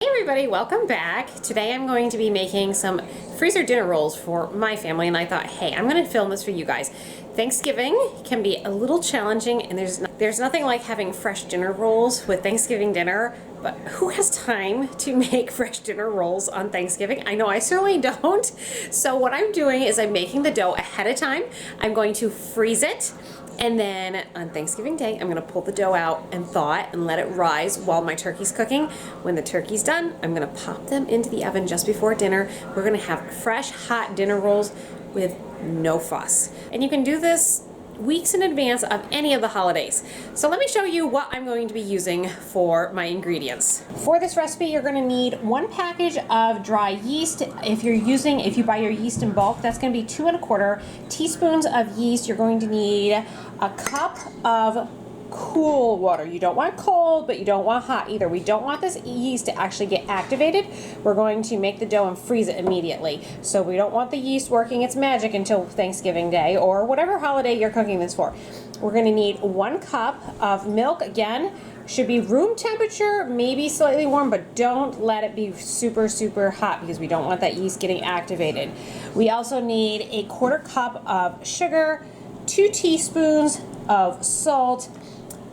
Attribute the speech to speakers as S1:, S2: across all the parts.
S1: everybody, welcome back. Today I'm going to be making some freezer dinner rolls for my family, and I thought, hey, I'm going to film this for you guys. Thanksgiving can be a little challenging, and there's nothing like having fresh dinner rolls with Thanksgiving dinner, but who has time to make fresh dinner rolls on Thanksgiving? I know I certainly don't. So what I'm doing is I'm making the dough ahead of time. I'm going to freeze it. And then on Thanksgiving Day, I'm gonna pull the dough out and thaw it and let it rise while my turkey's cooking. When the turkey's done, I'm gonna pop them into the oven just before dinner. We're gonna have fresh, hot dinner rolls with no fuss. And you can do this weeks in advance of any of the holidays. So let me show you what I'm going to be using for my ingredients. For this recipe, you're gonna need 1 package of dry yeast. If you buy your yeast in bulk, that's gonna be 2 1/4 teaspoons of yeast. You're going to need a cup of cool water. You don't want cold, but you don't want hot either. We don't want this yeast to actually get activated. We're going to make the dough and freeze it immediately. So we don't want the yeast working its magic until Thanksgiving Day or whatever holiday you're cooking this for. We're going to need 1 cup of milk. Again, should be room temperature, maybe slightly warm, but don't let it be super, super hot because we don't want that yeast getting activated. We also need a 1/4 cup of sugar, 2 teaspoons of salt,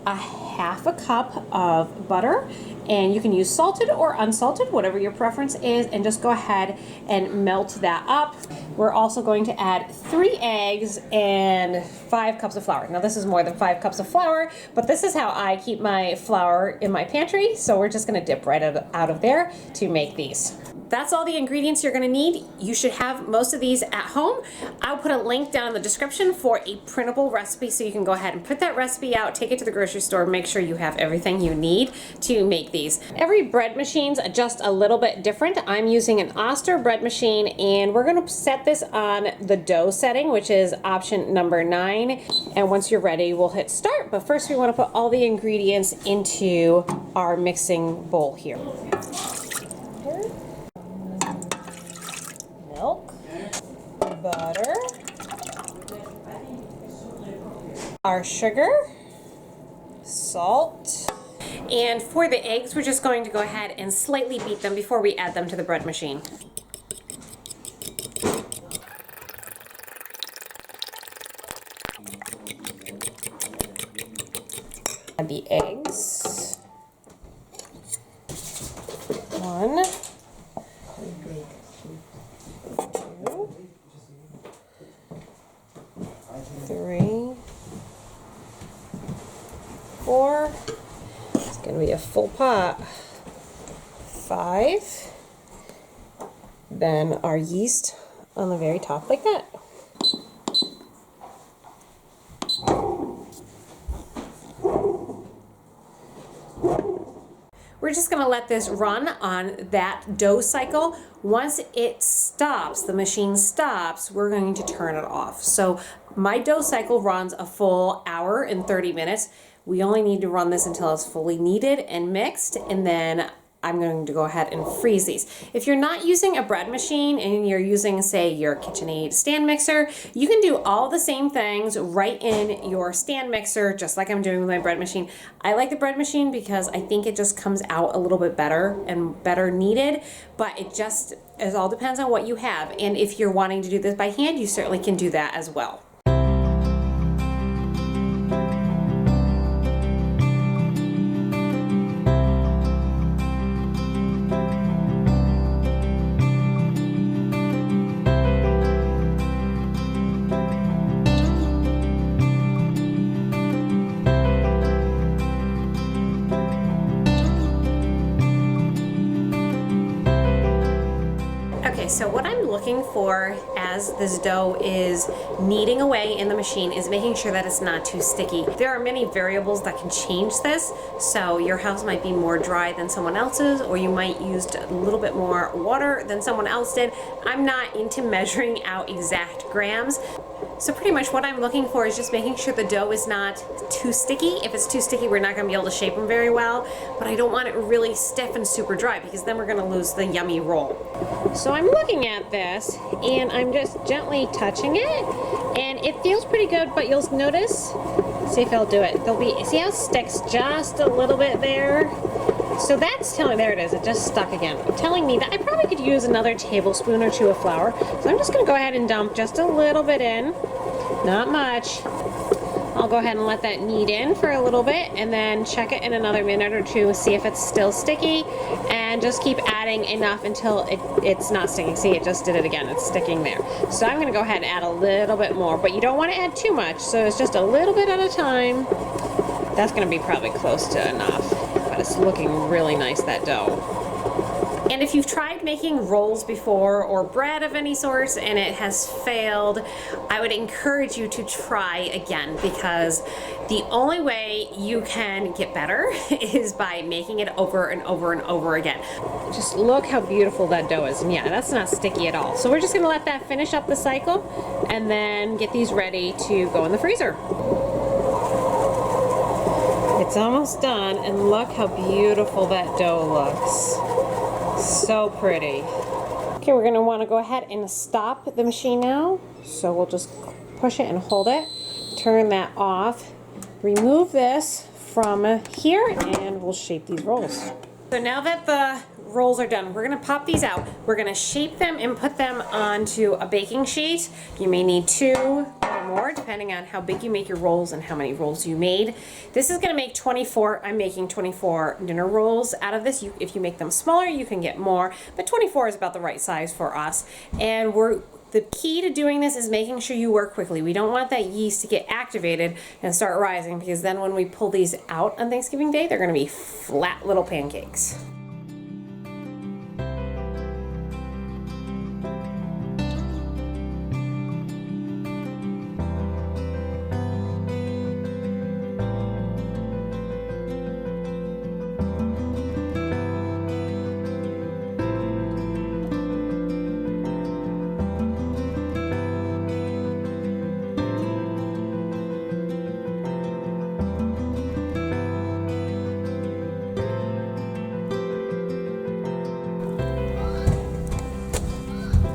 S1: a 1/2 cup of butter, and you can use salted or unsalted, whatever your preference is, and just go ahead and melt that up. We're also going to add 3 eggs and 5 cups of flour. Now this is more than 5 cups of flour, but this is how I keep my flour in my pantry, so we're just gonna dip right out of there to make these. That's all the ingredients you're gonna need. You should have most of these at home. I'll put a link down in the description for a printable recipe so you can go ahead and print that recipe out, take it to the grocery store, make sure you have everything you need to make these. Every bread machine's just a little bit different. I'm using an Oster bread machine, and we're gonna set this on the dough setting, which is option number 9. And once you're ready, we'll hit start. But first we wanna put all the ingredients into our mixing bowl here. Milk, butter, our sugar, salt, and for the eggs, we're just going to go ahead and slightly beat them before we add them to the bread machine. Add the eggs. 1, 2, 3, 4. It's going to be a full pot. 5. Then our yeast on the very top like that. We're just gonna let this run on that dough cycle. Once it stops, the machine stops, we're going to turn it off. So my dough cycle runs a full hour and 30 minutes. We only need to run this until it's fully kneaded and mixed, and then I'm going to go ahead and freeze these. If you're not using a bread machine and you're using, say, your KitchenAid stand mixer, you can do all the same things right in your stand mixer, just like I'm doing with my bread machine. I like the bread machine because I think it just comes out a little bit better and better kneaded, but it all depends on what you have. And if you're wanting to do this by hand, you certainly can do that as well. Okay, so what I'm looking for as this dough is kneading away in the machine is making sure that it's not too sticky. There are many variables that can change this, so your house might be more dry than someone else's, or you might use a little bit more water than someone else did. I'm not into measuring out exact grams. So pretty much what I'm looking for is just making sure the dough is not too sticky. If it's too sticky, we're not gonna be able to shape them very well, but I don't want it really stiff and super dry because then we're gonna lose the yummy roll. So I'm looking at this and I'm just gently touching it and it feels pretty good, but you'll notice, see if I'll do it. See how it sticks just a little bit there? So that's telling, there it is, it just stuck again. Telling me that I probably could use another tablespoon or two of flour. So I'm just gonna go ahead and dump just a little bit in, not much. I'll go ahead and let that knead in for a little bit and then check it in another minute or two, see if it's still sticky, and just keep adding enough until it's not sticking. See, it just did it again, it's sticking there. So I'm gonna go ahead and add a little bit more, but you don't wanna add too much, so it's just a little bit at a time. That's gonna be probably close to enough, but it's looking really nice, that dough. And if you've tried making rolls before or bread of any sort and it has failed, I would encourage you to try again, because the only way you can get better is by making it over and over and over again. Just look how beautiful that dough is. And yeah, that's not sticky at all. So we're just gonna let that finish up the cycle and then get these ready to go in the freezer. It's almost done, and look how beautiful that dough looks. So pretty. Okay, we're gonna wanna go ahead and stop the machine now. So we'll just push it and hold it, turn that off, remove this from here, and we'll shape these rolls. So now that the rolls are done, we're gonna pop these out. We're gonna shape them and put them onto a baking sheet. You may need 2 or more, depending on how big you make your rolls and how many rolls you made. This is gonna make 24, I'm making 24 dinner rolls out of this. If you make them smaller, you can get more, but 24 is about the right size for us. And the key to doing this is making sure you work quickly. We don't want that yeast to get activated and start rising, because then when we pull these out on Thanksgiving Day, they're gonna be flat little pancakes.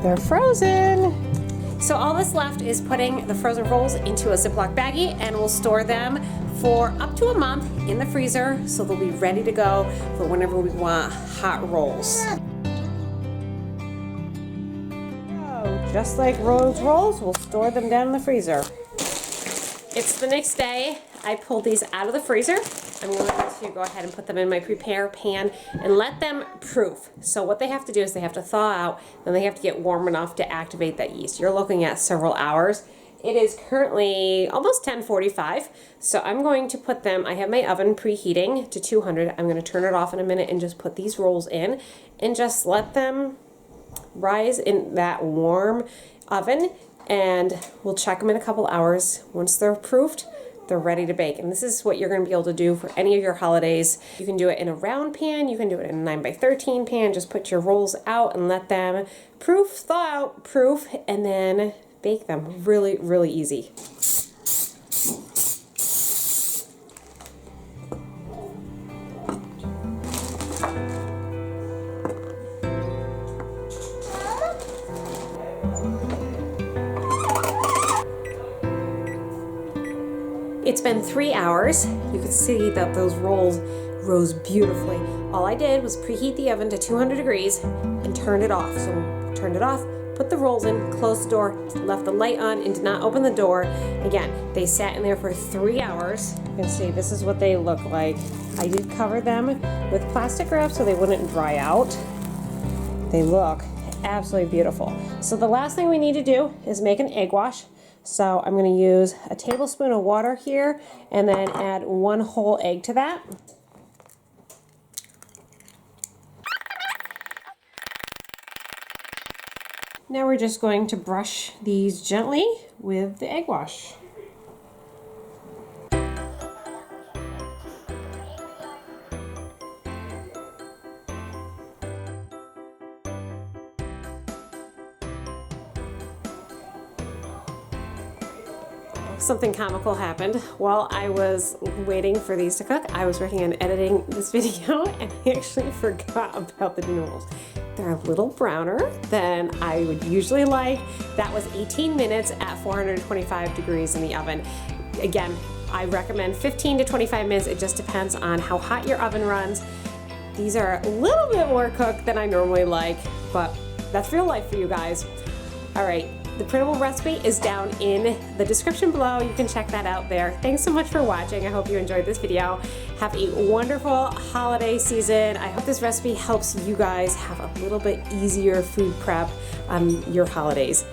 S1: They're frozen. So all that's left is putting the frozen rolls into a Ziploc baggie, and we'll store them for up to a month in the freezer, so they'll be ready to go for whenever we want hot rolls. So just like Rose rolls, we'll store them down in the freezer. It's the next day. I pulled these out of the freezer. I'm going to go ahead and put them in my prepare pan and let them proof. So what they have to do is they have to thaw out, then they have to get warm enough to activate that yeast. You're looking at several hours. It is currently almost 10:45, so I'm going to put them, I have my oven preheating to 200. I'm going to turn it off in a minute and just put these rolls in and just let them rise in that warm oven, and we'll check them in a couple hours. Once they're proofed, they're ready to bake. And this is what you're going to be able to do for any of your holidays. You can do it in a round pan, you can do it in a 9x13 pan. Just put your rolls out and let them proof, thaw out, proof, and then bake them. Really, really easy. It's been 3 hours. You can see that those rolls rose beautifully. All I did was preheat the oven to 200 degrees and turned it off. So turned it off, put the rolls in, closed the door, left the light on, and did not open the door. Again, they sat in there for 3 hours. You can see this is what they look like. I did cover them with plastic wrap so they wouldn't dry out. They look absolutely beautiful. So the last thing we need to do is make an egg wash. So I'm going to use a tablespoon of water here and then add 1 whole egg to that. Now we're just going to brush these gently with the egg wash. Something comical happened while I was waiting for these to cook. I was working on editing this video and I actually forgot about the noodles. They're a little browner than I would usually like. That was 18 minutes at 425 degrees in the oven. Again, I recommend 15 to 25 minutes. It just depends on how hot your oven runs. These are a little bit more cooked than I normally like, but that's real life for you guys. All right, the printable recipe is down in the description below. You can check that out there. Thanks so much for watching. I hope you enjoyed this video. Have a wonderful holiday season. I hope this recipe helps you guys have a little bit easier food prep on your holidays.